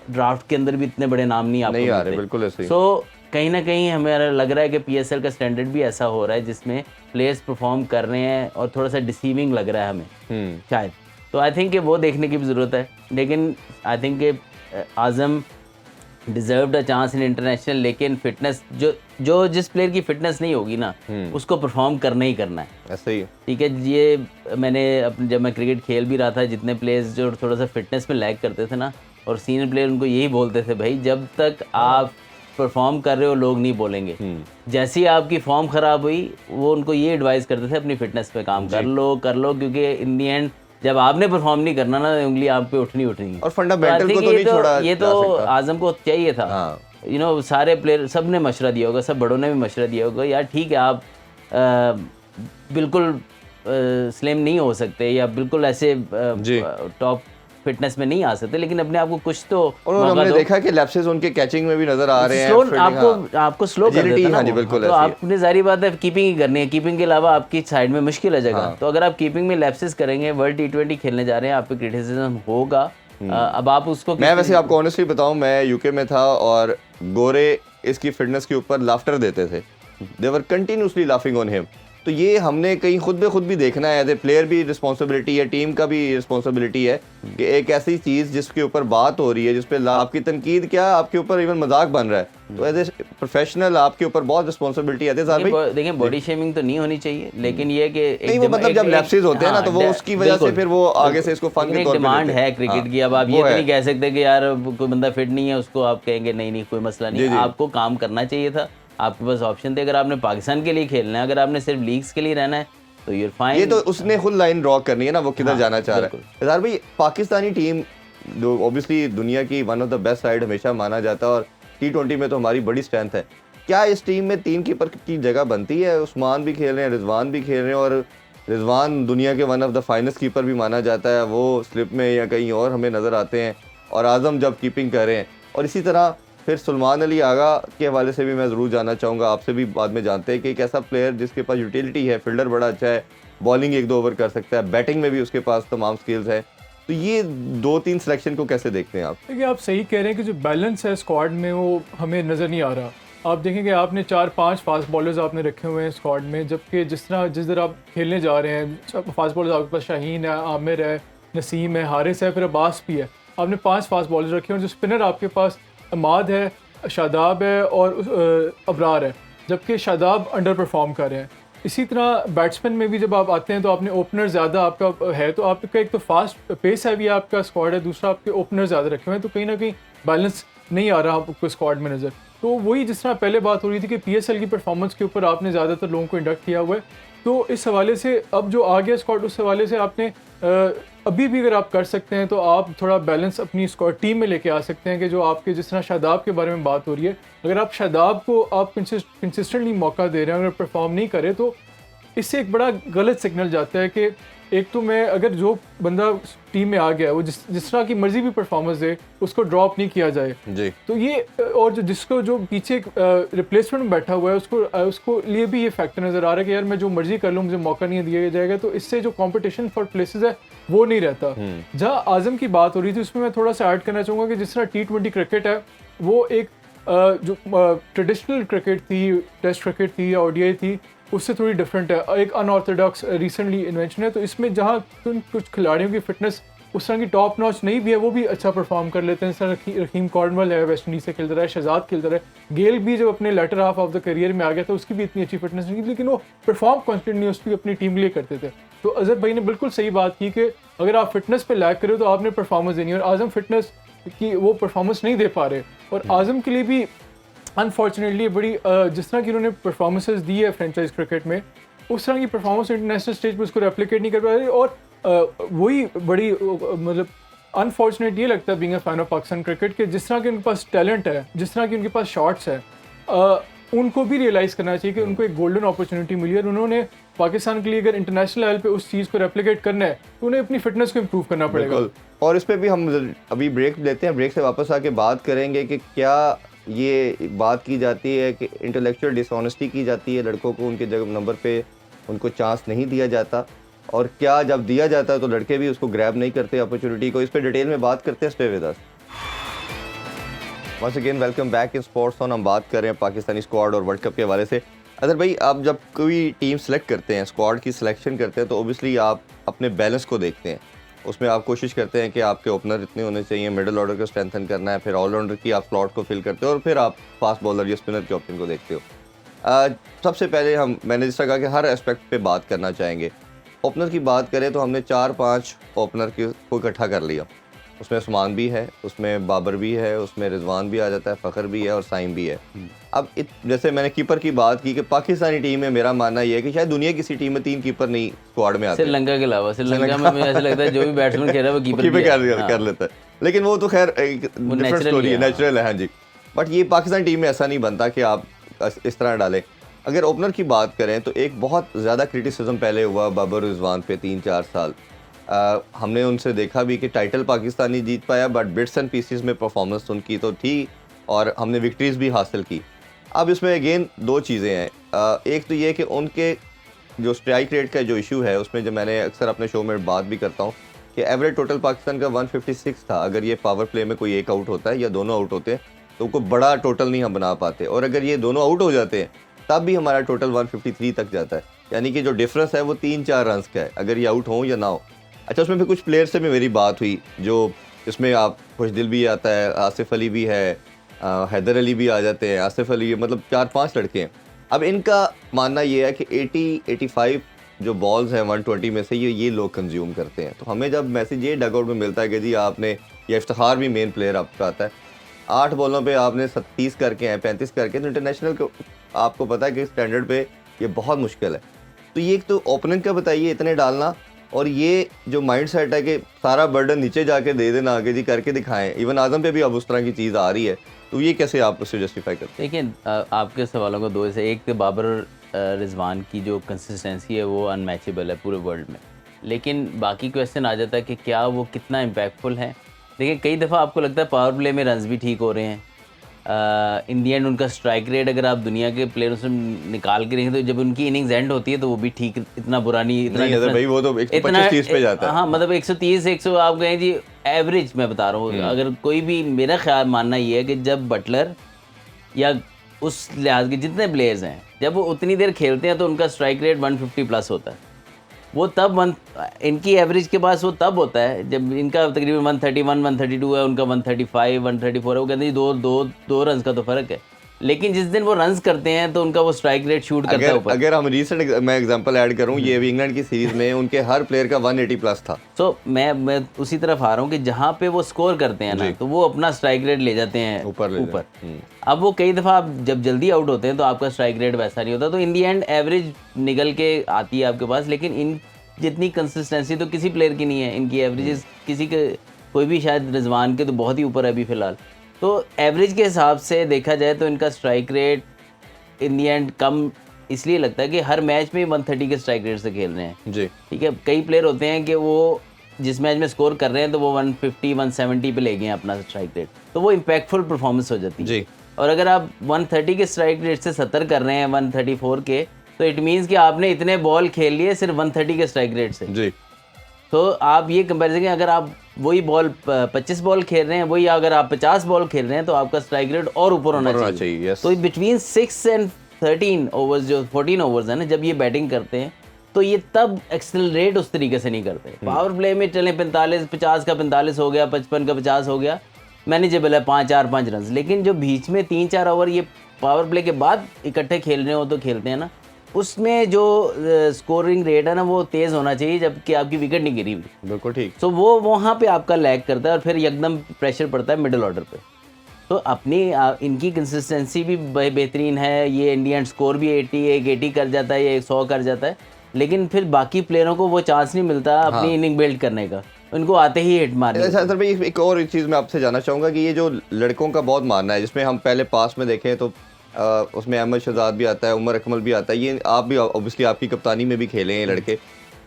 ड्राफ्ट के अंदर भी इतने बड़े नाम नहीं आपको आ रहे, बिल्कुल ऐसे ही। सो कहीं ना कहीं हमें लग रहा है कि PSL का स्टैंडर्ड भी ऐसा हो रहा है जिसमें प्लेयर्स परफॉर्म कर रहे हैं और थोड़ा सा डिसीविंग लग रहा है हमें शायद। तो आई थिंक कि वो देखने की भी ज़रूरत है, लेकिन आई थिंक कि Azam deserved a chance in international, लेकिन फिटनेस जो जिस प्लेयर की फिटनेस नहीं होगी ना उसको परफॉर्म करना ही करना है। ऐसा ही है। ठीक है, ये मैंने अपने जब मैं क्रिकेट खेल भी रहा था, जितने प्लेयर्स जो थोड़ा सा फिटनेस में लैग करते थे ना, और सीनियर प्लेयर उनको यही बोलते थे, भाई जब तक आप परफॉर्म कर रहे हो लोग नहीं बोलेंगे। जैसे ही आपकी फॉर्म ख़राब हुई वो उनको ये एडवाइस करते थे अपनी फिटनेस पे काम कर लो, क्योंकि इन दी एंड जब आपने परफॉर्म नहीं करना ना, उंगली आप पे उठनी उठनी। और फंडामेंटल को तो नहीं छोड़ा ये जा तो सकता। आजम को चाहिए था। हाँ। यू नो सारे प्लेयर सब ने मशवरा दिया होगा, सब बड़ों ने भी मशवरा दिया होगा, यार ठीक है आप बिल्कुल स्लिम नहीं हो सकते या बिल्कुल ऐसे टॉप फिटनेस में नहीं आ सकते, लेकिन अपने आप को कुछ तो और मौका हमने दो। देखा कि लैप्सेस उनके कैचिंग में भी नजर आ रहे हैं। स्लो fielding, आपको स्लो कर Agility, देता है ना हाँ जी, वो। बिल्कुल तो ऐसी है। आपने जारी बात है कीपिंग ही करनी है, कीपिंग के अलावा आपकी साइड में मुश्किल है जगह। तो अगर आप कीपिंग में लैप्सेस करेंगे, वर्ल्ड T20 खेलने जा रहे हैं, आप पे क्रिटिसिज्म होगा। अब आप उसको मैं वैसे आपको ऑनेस्टली बताऊं, मैं यूके में था और गोरे इसकी फिटनेस के ऊपर लाफ्टर देते थे। दे वर कंटिन्यूसली लाफिंग ऑन हिम। तो ये हमने कहीं खुद भी देखना है, एज ए प्लेयर भी रिस्पॉन्सिबिलिटी है, टीम का भी रिस्पॉन्सिबिलिटी है कि एक ऐसी चीज़ जिसके ऊपर बात हो रही है, जिस पे आपकी तनकीद क्या आपके ऊपर इवन मजाक बन रहा है, तो एज ए प्रोफेशनल आपके ऊपर बहुत रिस्पॉन्सिबिलिटी है। देखिए बॉडी शेमिंग तो नहीं होनी चाहिए, लेकिन ये कि नहीं, वो मतलब जब लैप्सेस होते हैं ना, तो वो उसकी वजह से फिर वो आगे से इसको फन के तौर पे डिमांड लेते हैं। है क्रिकेट की। अब आप ये तो नहीं कह सकते कि यार कोई बंदा फिट नहीं है उसको आप कहेंगे नहीं कोई मसला नहीं, आपको काम करना चाहिए था, आपके पास ऑप्शन थे। अगर आपने पाकिस्तान के लिए खेलना है, अगर आपने सिर्फ लीग्स के लिए रहना है तो यूर फाइन। ये तो उसने खुद लाइन ड्रॉ करनी है ना, वो किधर जाना चाह रहा है। इज़हार भाई, पाकिस्तानी टीम जो ऑब्वियसली दुनिया की one of the best side हमेशा माना जाता है और T20 में तो हमारी बड़ी स्ट्रेंथ है। क्या इस टीम में 3 कीपर की जगह बनती है? उस्मान भी खेल रहे हैं, रिजवान भी खेल रहे हैं, और रिजवान दुनिया के one of the finest keeper भी माना जाता है, वो स्लिप में या कहीं और हमें नज़र आते हैं, और आज़म जब कीपिंग कर रहे हैं। और इसी तरह फिर सलमान अली आगा के हवाले से भी मैं ज़रूर जानना चाहूँगा, आपसे भी बाद में जानते हैं कि एक ऐसा प्लेयर जिसके पास यूटिलिटी है, फील्डर बड़ा अच्छा है, बॉलिंग 1-2 ओवर कर सकता है, बैटिंग में भी उसके पास तमाम स्किल्स हैं। तो ये 2-3 सिलेक्शन को कैसे देखते हैं आप? देखिए आप सही कह रहे हैं कि जो बैलेंस है स्क्वाड में वो हमें नज़र नहीं आ रहा। आप देखेंगे आपने 4-5 फास्ट बॉलर्स आपने रखे हुए हैं स्क्वाड में, जबकि जिस तरह आप खेलने जा रहे हैं, फास्ट बॉलर्स आपके पास शाहीन है, आमिर है, नसीम है, हारिस है, फिर अब्बास भी है। आपने 5 फास्ट बॉलर्स रखे हैं और जो स्पिनर आपके पास अमाद है, शादाब है और अबरार है, जबकि शादाब अंडर परफॉर्म कर रहे हैं। इसी तरह बैट्समैन में भी जब आप आते हैं तो आपने ओपनर ज़्यादा आपका है, तो आपका एक तो फास्ट पेस है भी आपका स्क्वाड है, दूसरा आपके ओपनर ज़्यादा रखे हुए हैं, तो कहीं ना कहीं बैलेंस नहीं आ रहा आपको स्क्वाड में नज़र। तो वही जिस तरह पहले बात हो रही थी कि PSL की परफॉर्मेंस के ऊपर आपने ज़्यादातर लोगों को इंडक्ट किया हुआ है, तो इस हवाले से अब जो आ गया स्क्वाड, उस हवाले से आपने अभी भी अगर आप कर सकते हैं तो आप थोड़ा बैलेंस अपनी स्क्वाड टीम में लेके आ सकते हैं कि जो आपके जिस तरह शादाब के बारे में बात हो रही है, अगर आप शादाब को आप कंसिस्टेंटली मौका दे रहे हैं, अगर परफॉर्म नहीं करे तो इससे एक बड़ा गलत सिग्नल जाता है कि एक तो मैं अगर जो बंदा टीम में आ गया है वो जिस तरह की मर्जी भी परफॉर्मेंस दे उसको ड्रॉप नहीं किया जाए जी। तो ये और जो पीछे रिप्लेसमेंट में बैठा हुआ है उसको लिए भी ये फैक्टर नज़र आ रहा है कि यार मैं जो मर्जी कर लूँ मुझे मौका नहीं दिया जाएगा, तो इससे जो कंपटीशन फॉर प्लेसेस है वो नहीं रहता। जहाँ आज़म की बात हो रही थी उसमें मैं थोड़ा सा ऐड करना चाहूँगा कि जिस तरह T20 क्रिकेट है वो एक जो ट्रेडिशनल क्रिकेट थी, टेस्ट क्रिकेट थी या ODI थी, उससे थोड़ी डिफरेंट है, एक अनऑर्थोडॉक्स रिसेंटली इन्वेंशन है। तो इसमें जहाँ कुछ खिलाड़ियों की फिटनेस उस तरह की टॉप नॉच नहीं भी है, वो भी अच्छा परफॉर्म कर लेते हैं। इस तरह रहीम कॉर्नवॉल है, वेस्ट इंडीज से खेलता रहा है, शहजाद खेलता रहा है, गेल भी जब अपने later half of the career में आ गया था उसकी भी इतनी अच्छी फिटनेस नहीं थी, लेकिन वो परफॉर्म कॉन्स्टेंटली अपनी टीम के लिए करते थे। तो अजहर भाई ने बिल्कुल सही बात की कि अगर आप फिटनेस पे लैग करो तो आपने परफॉर्मेंस देनी है, और आज़म फिटनेस की वो परफॉर्मेंस नहीं दे पा रहे, और आज़म के लिए भी अनफॉर्चुनेटली बड़ी जिस तरह की उन्होंने परफॉर्मेंसेस दी है फ्रेंचाइज क्रिकेट में, उस तरह की परफॉर्मेंस इंटरनेशनल स्टेज पर उसको रेप्लिकेट नहीं कर पा रहे। और वही बड़ी मतलब अनफॉर्चुनेट ये लगता है being a fan of Pakistan cricket के जिस तरह के उनके पास टैलेंट है, जिस तरह की उनके पास शॉट्स है, उनको भी रियलाइज़ करना चाहिए कि उनको एक गोल्डन अपॉर्चुनिटी मिली है, और उन्होंने पाकिस्तान के लिए अगर इंटरनेशनल लेवल पे उस चीज़ को रेप्लिकेट करना है तो उन्हें अपनी फिटनेस को इम्प्रूव करना पड़ेगा। और इस पर भी हम अभी ब्रेक लेते हैं, ब्रेक से वापस आके बात करेंगे कि क्या ये बात की जाती है कि इंटेलेक्चुअल डिसऑनेस्टी की जाती है, लड़कों को उनके जगह नंबर पे उनको चांस नहीं दिया जाता, और क्या जब दिया जाता है तो लड़के भी उसको ग्रैब नहीं करते अपॉर्चुनिटी को। इस पर डिटेल में बात करते हैं, stay with us. Once again welcome back in sports on. हम बात कर रहे हैं पाकिस्तानी स्क्वाड और वर्ल्ड कप के हवाले से। अदर भाई, आप जब कोई टीम सेलेक्ट करते हैं, स्क्वाड की सिलेक्शन करते हैं, तो ओबियसली आप अपने बैलेंस को देखते हैं, उसमें आप कोशिश करते हैं कि आपके ओपनर इतने होने चाहिए, मिडिल ऑर्डर को स्ट्रेंथन करना है, फिर ऑलराउंडर की आप स्लॉट को फिल करते हो और फिर आप फास्ट बॉलर या स्पिनर के ऑप्शन को देखते हो। सबसे पहले मैंने जिस तरह कहा कि हर एस्पेक्ट पे बात करना चाहेंगे। ओपनर की बात करें तो हमने 4-5 ओपनर को इकट्ठा कर लिया। उसमें उस्मान भी है, उसमें बाबर भी है, उसमें रिजवान भी आ जाता है, फ़खर भी है और साइम भी है। अब जैसे मैंने कीपर की बात की कि पाकिस्तानी टीम में मेरा मानना ये है कि शायद दुनिया की किसी टीम में 3 कीपर नहीं स्क्वाड में आते। श्रीलंका के अलावा, श्रीलंका में मुझे ऐसा लगता है जो भी बैट्समैन खेल रहा है वो कीपर कर लेता है, लेकिन वो तो खैर एक डिफरेंट स्टोरी है, नेचुरल है। हाँ जी, बट ये पाकिस्तान टीम में ऐसा नहीं बनता कि आप इस तरह डालें। अगर ओपनर की बात करें तो एक बहुत ज़्यादा क्रिटिसिज्म पहले हुआ बाबर रिजवान पे 3-4 साल। हमने उनसे देखा भी कि टाइटल पाकिस्तान नहीं जीत पाया, बट बिट्स एंड पीसेस में परफॉर्मेंस उनकी तो थी और हमने विक्ट्रीज़ भी हासिल की। अब इसमें अगेन 2 चीज़ें हैं। एक तो ये कि उनके जो स्ट्राइक रेट का जो इशू है, उसमें जो मैंने अक्सर अपने शो में बात भी करता हूँ कि एवरेज टोटल पाकिस्तान का 156 था। अगर ये पावर प्ले में कोई एक आउट होता है या दोनों आउट होते हैं तो कोई बड़ा टोटल नहीं हम बना पाते, और अगर ये दोनों आउट हो जाते हैं तब भी हमारा टोटल 153 तक जाता है। यानी कि जो डिफरेंस है वो 3-4 रन्स का है, अगर ये आउट हो या ना हो। अच्छा, उसमें फिर कुछ प्लेयर से भी मेरी बात हुई, जो इसमें आप खुशदिल भी आता है, आसिफ अली भी है, हैदर अली भी आ जाते हैं, आसिफ अली, मतलब 4-5 लड़के हैं। अब इनका मानना ये है कि 80-85 जो बॉल्स हैं 120 में से ये लोग कंज्यूम करते हैं। तो हमें जब मैसेज ये डगआउट में मिलता है कि जी आपने, या इफ्तिखार भी मेन प्लेयर आपका आता है, 8 बॉलों पे आपने 30 करके हैं, 35 करके, तो इंटरनेशनल को आपको पता है कि स्टैंडर्ड पे ये बहुत मुश्किल है। तो ये एक तो ओपनिंग का बताइए इतने डालना, और ये जो माइंड सेट है कि सारा बर्डन नीचे जाके दे देना, आगे जी करके दिखाएं। इवन आजम पे भी अब उस तरह की चीज़ आ रही है, तो ये कैसे आप उससे जस्टिफाई करते हैं? देखिए, आपके सवालों को 2 से, एक तो बाबर रिजवान की जो कंसिस्टेंसी है वो अनमैचेबल है पूरे वर्ल्ड में, लेकिन बाकी क्वेश्चन आ जाता है कि क्या वो कितना इम्पैक्टफुल है। देखिए, कई दफ़ा आपको लगता है पावर प्ले में रन्स भी ठीक हो रहे हैं, इन दी एंड उनका स्ट्राइक रेट अगर आप दुनिया के प्लेयरों से निकाल के देखें तो जब उनकी इनिंग्स एंड होती है तो वो भी ठीक, इतना बुरा नहीं, इतना भाई वो तो 125-30 पे जाता है। हाँ, मतलब 130-100 आप कहें जी एवरेज मैं बता रहा हूँ। अगर कोई भी, मेरा ख्याल मानना ये है कि जब बटलर या उस लिहाज के जितने प्लेयर्स हैं जब वो उतनी देर खेलते हैं तो उनका स्ट्राइक रेट 150 प्लस होता है। वो तब इनकी एवरेज के पास वो तब होता है जब इनका तकरीबन 131, 132 है, उनका 135, 134 है। वो कहते हैं दो रन्स का तो फ़र्क है, लेकिन जिस दिन वो रन्स करते हैं तो उनका वो स्ट्राइक रेट शूट करता है ऊपर। अगर हम रिसेंट मैं एग्जांपल ऐड करूं, ये भी इंग्लैंड की सीरीज में उनके हर प्लेयर का 180 प्लस था। तो मैं उसी तरफ आ रहा हूँ कि जहाँ पे वो स्कोर करते हैं ना, तो वो अपना स्ट्राइक रेट ले जाते हैं ऊपर। अब वो कई दफ़ा आप जब जल्दी आउट होते हैं तो आपका स्ट्राइक रेट वैसा नहीं होता, तो इन दी एंड एवरेज निकल के आती है आपके पास। लेकिन इन जितनी कंसिस्टेंसी तो किसी प्लेयर की नहीं है, इनकी एवरेजेस किसी के, कोई भी शायद रिजवान के तो बहुत ही ऊपर है अभी फ़िलहाल। तो एवरेज के हिसाब से देखा जाए तो इनका strike rate in the and come इसलिए लगता है कि हर मैच में 130 के स्ट्राइक रेट से खेल रहे हैं जी। ठीक है, कई प्लेयर होते हैं कि वो जिस मैच में स्कोर कर रहे हैं तो वो 150, 170 पे ले गए हैं अपना स्ट्राइक रेट, तो वो इम्पैक्टफुल परफॉर्मेंस हो जाती है जी। और अगर आप 130 के स्ट्राइक रेट से 70 कर रहे हैं 134 के, तो इट मीन्स कि आपने इतने बॉल खेल लिए सिर्फ 130 के स्ट्राइक रेट से जी। तो आप ये कंपेरिजन करें, अगर आप वही बॉल 25 बॉल खेल रहे हैं, वही अगर आप 50 बॉल खेल रहे हैं तो आपका स्ट्राइक रेट और ऊपर होना चाहिए। yes. तो बिटवीन 6 and 13 ओवर्स, जो 14 ओवर्स है ना, जब ये बैटिंग करते हैं तो ये तब एक्सेलरेट उस तरीके से नहीं करते। पावर प्ले में चलें 50 का 45 हो गया, 55 का 50 हो गया, मैनेजेबल है 5 रन। लेकिन जो बीच में 3-4 ओवर ये पावर प्ले के बाद इकट्ठे खेल रहे हो तो खेलते हैं ना, उसमें जो स्कोरिंग रेट है ना वो तेज़ होना चाहिए जबकि आपकी विकेट नहीं गिरी हुई। बिल्कुल ठीक। तो वो वहाँ पे आपका लैग करता है और फिर एकदम प्रेशर पड़ता है मिडिल ऑर्डर पे। तो अपनी इनकी कंसिस्टेंसी भी बेहतरीन है, ये इंडियन स्कोर भी 80 कर जाता है या 100 कर जाता है, लेकिन फिर बाकी प्लेयरों को वो चांस नहीं मिलता अपनी इनिंग बिल्ड करने का, उनको आते ही हिट मारनी। अच्छा सर भाई, एक और चीज़ मैं आपसे जानना चाहूँगा कि ये जो लड़कों का बहुत मानना है, जिसमें हम पहले पास में देखें तो उसमें अहमद शहजाद भी आता है, उमर अकमल भी आता है, ये आप भी ऑब्वियसली आपकी कप्तानी में भी खेले हैं लड़के,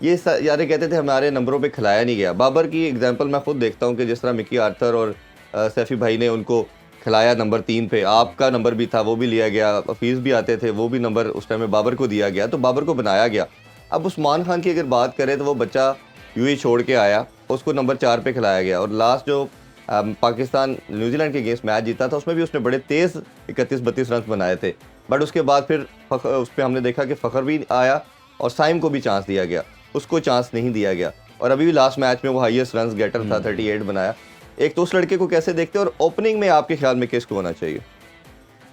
ये यार कहते थे हमारे नंबरों पे खिलाया नहीं गया। बाबर की एग्जांपल मैं खुद देखता हूँ कि जिस तरह मिकी आर्थर और सैफी भाई ने उनको खिलाया नंबर 3 पे, आपका नंबर भी था वो भी लिया गया, हफीज़ भी आते थे वो भी नंबर उस टाइम में बाबर को दिया गया, तो बाबर को बनाया गया। अब उस्मान खान की अगर बात करें तो वो बच्चा यूं ही छोड़ के आया, उसको नंबर 4 पे खिलाया गया, और लास्ट जो पाकिस्तान न्यूजीलैंड के अगेंस्ट मैच जीता था उसमें भी उसने बड़े तेज़ 31-32 रन बनाए थे, बट उसके बाद फिर उस पर हमने देखा कि फ़खर भी आया और साइम को भी चांस दिया गया, उसको चांस नहीं दिया गया। और अभी भी लास्ट मैच में वो हाईएस्ट रन गेटर था, 38 बनाया। एक तो उस लड़के को कैसे देखते हैं और ओपनिंग में आपके ख्याल में किसको होना चाहिए?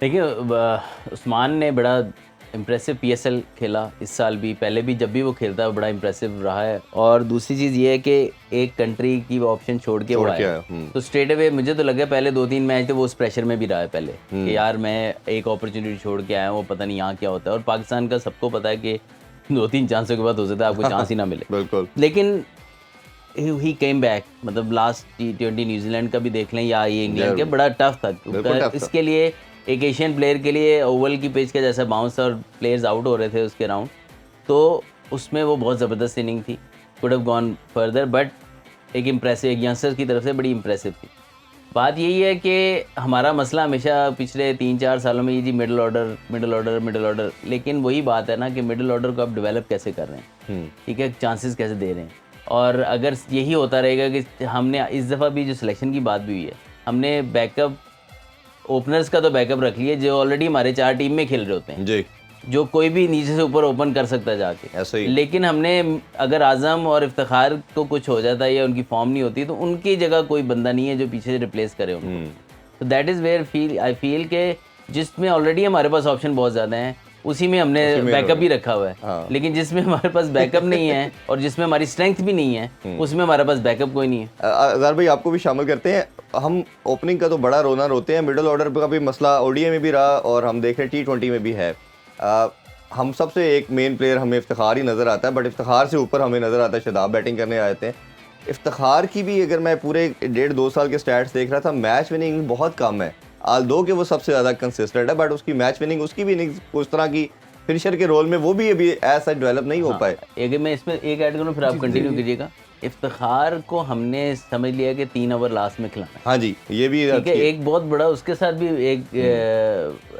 देखिए उस्मान ने बड़ा इम्प्रेसिव पीएसएल खेला इस साल भी, पहले भी जब भी वो खेलता है वो बड़ा इम्प्रेसिव रहा है। और दूसरी चीज़ ये है कि एक कंट्री की वो ऑप्शन छोड़ के वो आया, तो स्ट्रेट अवे मुझे तो लगा पहले 2-3 मैच थे वो उस प्रेशर में भी रहा है पहले कि यार मैं एक अपॉर्चुनिटी छोड़ के आया हूँ, वो पता नहीं यहाँ क्या होता है। और पाकिस्तान का सबको पता है कि 2-3 चांसों के बाद हो सकता है आपको चांस ही ना मिले। बिल्कुल। लेकिन ही केम बैक, मतलब लास्ट T20 न्यूजीलैंड का भी देख लें या ये इंग्लैंड के, बड़ा टफ था इसके लिए। एक एशियन प्लेयर के लिए ओवल की पिच के जैसा बाउंस और प्लेयर्स आउट हो रहे थे उसके राउंड, तो उसमें वो बहुत ज़बरदस्त इनिंग थी, could have gone further, but एक इम्प्रेसिव, एक यंगस्टर की तरफ से बड़ी इम्प्रेसिव थी। बात यही है कि हमारा मसला हमेशा पिछले 3-4 सालों में ये जी मिडिल ऑर्डर, लेकिन वही बात है ना कि मिडिल ऑर्डर को आप डेवलप कैसे कर रहे हैं, ठीक है, चांसेस कैसे दे रहे हैं। और अगर यही होता रहेगा कि हमने इस दफ़ा भी जो सिलेक्शन की बात भी हुई है, हमने बैकअप ओपनर्स का तो बैकअप रख लिया जो ऑलरेडी हमारे 4 टीम में खेल रहे होते हैं जी, जो कोई भी नीचे से ऊपर ओपन कर सकता है जाके, ऐसे ही। लेकिन हमने अगर आज़म और इफ्तिखार को कुछ हो जाता है या उनकी फॉर्म नहीं होती तो उनकी जगह कोई बंदा नहीं है जो पीछे से रिप्लेस करे उनको। तो that is where I feel के जिसमें ऑलरेडी हमारे पास ऑप्शन बहुत ज़्यादा हैं उसी में हमने बैकअप भी रखा हुआ है। हाँ। लेकिन जिसमें हमारे पास बैकअप नहीं है और जिसमें हमारी स्ट्रेंथ भी नहीं है उसमें हमारे पास बैकअप कोई नहीं है। अज़हर भाई आपको भी शामिल करते हैं। हम ओपनिंग का तो बड़ा रोना रोते हैं, मिडिल ऑर्डर का भी मसला ओडीआई में भी रहा और हम देख रहे हैं T20 में भी है। हम सबसे एक मेन प्लेयर हमें इफ्तिखार ही नज़र आता है, बट इफ्तिखार से ऊपर हमें नज़र आता है शादाब बैटिंग करने आए थे। इफ्तिखार की भी अगर मैं पूरे 1.5-2 साल के स्टैट्स देख रहा था, मैच विनिंग बहुत कम है। दो के वो सबसे ज़्यादा कंसिस्टेंट है, बट उसकी मैच विनिंग उसकी भी नहीं उस तरह की फिनिशर के रोल में वो भी अभी ऐसा डेवलप नहीं हो पाए। अगर मैं इसमें एक ऐड करूँ फिर आप कंटिन्यू कीजिएगा। इफ्तिखार को हमने समझ लिया कि 3 ओवर लास्ट में खिलाना है। हाँ जी, ये भी ठीक है, एक बहुत बड़ा उसके साथ भी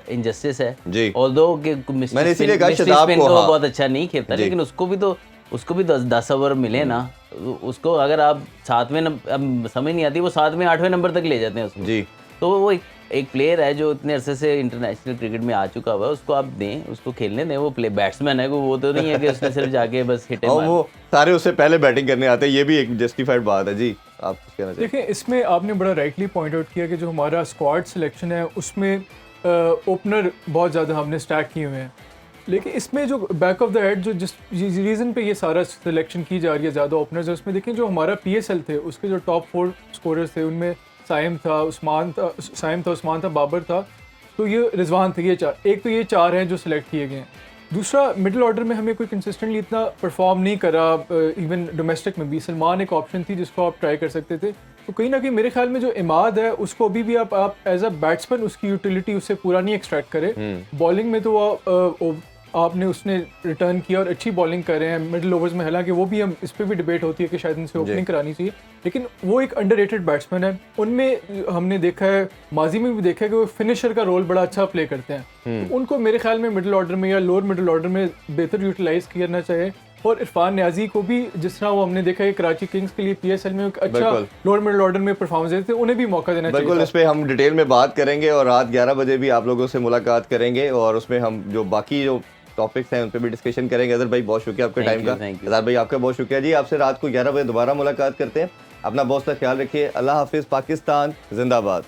इनजस्टिस है जी। ऑल्दो कि मैंने इसीलिए कहा शदाब को बहुत अच्छा नहीं खेलता, लेकिन उसको भी 10 ओवर मिले ना, उसको अगर आप 7वें अब समझ नहीं आती वो 7वें 8वें नंबर तक ले जाते हैं उसको जी। तो वो एक प्लेयर है जो इतने अरसे से इंटरनेशनल क्रिकेट में आ चुका हुआ है, उसको आप दें, उसको खेलने दें। वो बैट्समैन है, वो तो नहीं है कि उसने सिर्फ जाके बस हिट और वो सारे उससे पहले बैटिंग करने आते हैं, ये भी एक जस्टिफाइड बात है। जी आप कुछ कहना चाहिए? देखिए इसमें आपने बड़ा राइटली पॉइंट आउट किया कि जो हमारा स्क्वाड सिलेक्शन है उसमें ओपनर बहुत ज़्यादा हमने स्टैक किए हुए हैं, लेकिन इसमें जो बैक ऑफ द हेड जो जिस रीज़न पे ये सारा सिलेक्शन की जा रही है ज़्यादा ओपनर्स है, उसमें देखें जो हमारा PSL थे उसके जो टॉप 4 स्कोरर्स थे उनमें साइम था, उस्मान था, बाबर था, तो ये रिजवान थे। ये 4 एक तो ये 4 हैं जो सिलेक्ट किए गए हैं। दूसरा मिडिल ऑर्डर में हमें कोई कंसिस्टेंटली इतना परफॉर्म नहीं करा, इवन डोमेस्टिक में भी सलमान एक ऑप्शन थी जिसको आप ट्राई कर सकते थे। तो कहीं ना कहीं मेरे ख्याल में जो इमाद है उसको अभी भी आप एज अ बैट्समैन उसकी यूटिलिटी उससे पूरा नहीं एक्सट्रैक्ट करे। बॉलिंग में तो आपने उसने रिटर्न किया और अच्छी बॉलिंग कर रहे हैं मिडिल ओवर्स में, हालांकि वो भी हम इस पर भी डिबेट होती है कि शायद इनसे ओपनिंग करानी चाहिए, लेकिन वो एक अंडररेटेड बैट्समैन है। उनमें हमने देखा है, माजी में भी देखा है कि वो फिनिशर का रोल बड़ा अच्छा प्ले करते हैं। तो उनको मेरे ख्याल में मिडिल ऑर्डर में या लोअर मिडिल ऑर्डर में बेहतर यूटिलाइज करना चाहिए। और इरफान न्याजी को भी जिस तरह वो हमने देखा है कराची किंग्स के लिए PSL में एक अच्छा लोअर मिडिल ऑर्डर में परफॉर्मेंस देते थे, उन्हें भी मौका देना चाहिए। बिल्कुल, इस पे हम डिटेल में बात करेंगे और रात 11 बजे भी आप लोगों से मुलाकात करेंगे और उसमें हम जो बाकी जो टॉपिक्स हैं उन पे भी डिस्कशन करेंगे। अज़हर भाई बहुत शुक्रिया आपके टाइम का। अज़हर भाई आपका बहुत शुक्रिया जी। आपसे रात को 11 बजे दोबारा मुलाकात करते हैं। अपना बहुत सा ख्याल रखिए। अल्लाह हाफिज़। पाकिस्तान जिंदाबाद।